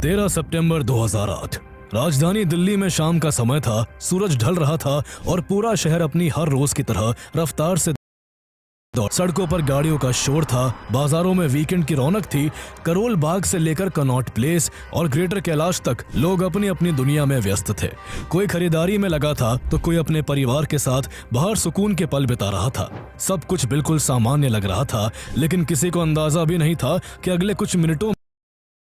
13 सितंबर 2008 राजधानी दिल्ली में शाम का समय था। सूरज ढल रहा था और पूरा शहर अपनी हर रोज की तरह रफ्तार से सड़कों पर गाड़ियों का शोर था। बाजारों में वीकेंड की रौनक थी। करोल बाग से लेकर कनॉट प्लेस और ग्रेटर कैलाश तक लोग अपनी अपनी दुनिया में व्यस्त थे। कोई खरीदारी में लगा था तो कोई अपने परिवार के साथ बाहर सुकून के पल बिता रहा था। सब कुछ बिल्कुल सामान्य लग रहा था, लेकिन किसी को अंदाजा भी नहीं था कि अगले कुछ मिनटों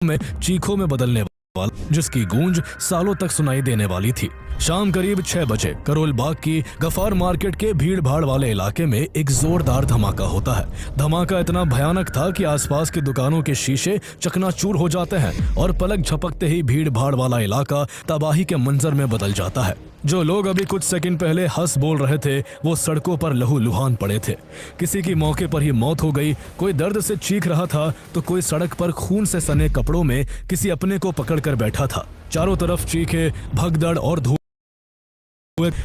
में चीखों में बदलने वाला, जिसकी गूंज सालों तक सुनाई देने वाली थी। शाम करीब 6 बजे करोल बाग की गफार मार्केट के भीड़ भाड़ वाले इलाके में एक जोरदार धमाका होता है। धमाका इतना भयानक था कि आसपास की दुकानों के शीशे चकनाचूर हो जाते हैं और पलक झपकते ही भीड़ भाड़ वाला इलाका तबाही के मंजर में बदल जाता है। जो लोग अभी कुछ सेकंड पहले हंस बोल रहे थे वो सड़कों पर लहूलुहान पड़े थे। किसी की मौके पर ही मौत हो गई, कोई दर्द से चीख रहा था तो कोई सड़क पर खून से सने कपड़ों में किसी अपने को पकड़कर बैठा था। चारों तरफ चीखे, भगदड़ और धूप।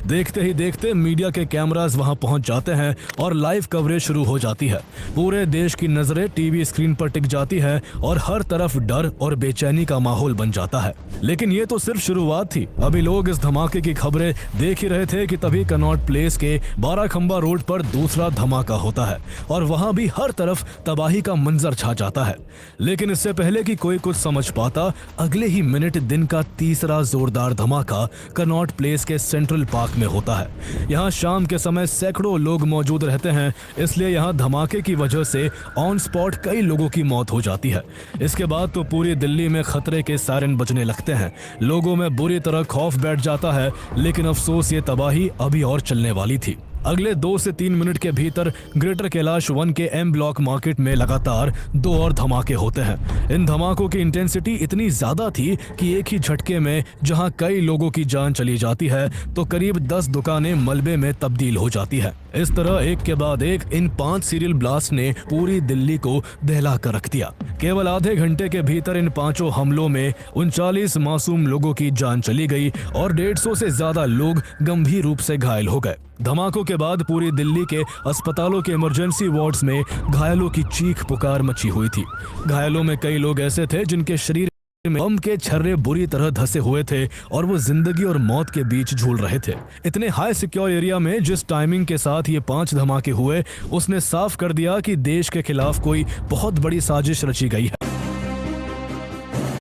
देखते ही देखते मीडिया के कैमरास वहां पहुंच जाते हैं और लाइव कवरेज शुरू हो जाती है। पूरे देश की नजरें टीवी स्क्रीन पर टिक जाती है और हर तरफ डर और बेचैनी का माहौल बन जाता है। लेकिन ये तो सिर्फ शुरुआत थी। अभी लोग इस धमाके की खबरें देख ही रहे थे कि तभी कनॉट प्लेस के 12 खंबा रोड पर दूसरा धमाका होता है और वहां भी हर तरफ तबाही का मंजर छा जाता है। लेकिन इससे पहले कि कोई कुछ समझ पाता, अगले ही मिनट दिन का तीसरा जोरदार धमाका कनॉट प्लेस के सेंट्रल पार्क में होता है। यहाँ शाम के समय सैकड़ों लोग मौजूद रहते हैं, इसलिए यहाँ धमाके की वजह से ऑन स्पॉट कई लोगों की मौत हो जाती है। इसके बाद तो पूरी दिल्ली में खतरे के सायरन बजने लगते हैं। लोगों में बुरी तरह खौफ बैठ जाता है, लेकिन अफसोस ये तबाही अभी और चलने वाली थी। अगले 2 से 3 मिनट के भीतर ग्रेटर कैलाश 1 के एम ब्लॉक मार्केट में लगातार 2 और धमाके होते हैं। इन धमाकों की इंटेंसिटी इतनी ज्यादा थी कि एक ही झटके में जहां कई लोगों की जान चली जाती है तो करीब 10 दुकानें मलबे में तब्दील हो जाती है। इस तरह एक के बाद एक इन 5 सीरियल ब्लास्ट ने पूरी दिल्ली को दहला कर रख दिया। केवल आधे घंटे के भीतर इन 5 हमलों में 39 मासूम लोगों की जान चली गई और 150 से ज्यादा लोग गंभीर रूप से घायल हो गए। धमाकों के बाद पूरी दिल्ली के अस्पतालों के इमरजेंसी वार्ड्स में घायलों की चीख पुकार मची हुई थी। घायलों में कई लोग ऐसे थे जिनके शरीर में बम के छर्रे बुरी तरह धसे हुए थे और वो जिंदगी और मौत के बीच झूल रहे थे। इतने हाई सिक्योर एरिया में जिस टाइमिंग के साथ ये 5 धमाके हुए, उसने साफ कर दिया कि देश के खिलाफ कोई बहुत बड़ी साजिश रची गई है।